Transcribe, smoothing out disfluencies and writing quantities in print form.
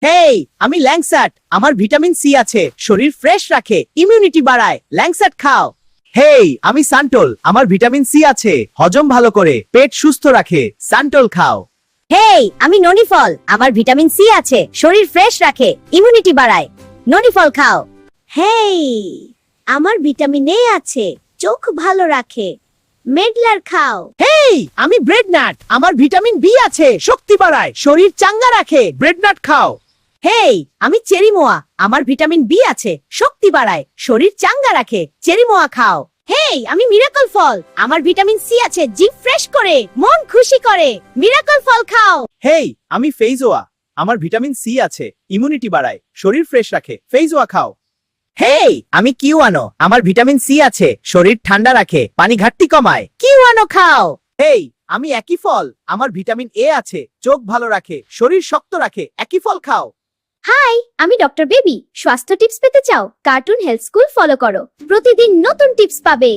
হেই, আমি ল্যাংস্যাট। আমার vitamin C আছে, শরীর ফ্রেশ রাখে, ইমিউনিটি বাড়ায়। ল্যাংস্যাট খাও। হেই, আমি সান্টল। আমার ভিটামিন সি আছে, হজম ভালো করে, পেট সুস্থ রাখে। সান্টল খাও। হেই, আমি ননি ফল। আমার ভিটামিন সি আছে, শরীর ফ্রেশ রাখে, ইমিউনিটি বাড়ায়। ননি ফল খাও। হেই, আমার ভিটামিন এ আছে, চোখ ভালো রাখে। মেডলার খাও। হেই, আমি ব্রেড নাট। আমার ভিটামিন বি আছে, শক্তি বাড়ায়, শরীর চাঙ্গা রাখে। ব্রেড নাট খাও। হেই, আমি চেরি মোয়া। আমার ভিটামিন বি আছে, শক্তি বাড়ায়, শরীর চাঙ্গা রাখে। চেরি মোয়া খাও। হেই, আমি মিরাকল ফল। আমার ভিটামিন সি আছে, জিভ ফ্রেশ করে, মন খুশি করে। মিরাকল ফল খাও। হেই, আমি ফেইজোয়া। আমার ভিটামিন সি আছে, ইমিউনিটি বাড়ায়, শরীর ফ্রেশ রাখে। ফেইজোয়া খাও। হেই, আমি কিউয়ানো। আমার ভিটামিন সি আছে, শরীর ঠান্ডা রাখে, পানি ঘাটতি কমায়। কিউয়ানো খাও। হেই, আমি একই ফল। আমার ভিটামিন এ আছে, চোখ ভালো রাখে, শরীর শক্ত রাখে। একই ফল খাও। হাই, আমি ডক্টর বেবি। স্বাস্থ্য টিপস পেতে চাও? কার্টুন হেলথ স্কুল ফলো করো, প্রতিদিন নতুন টিপস পাবে।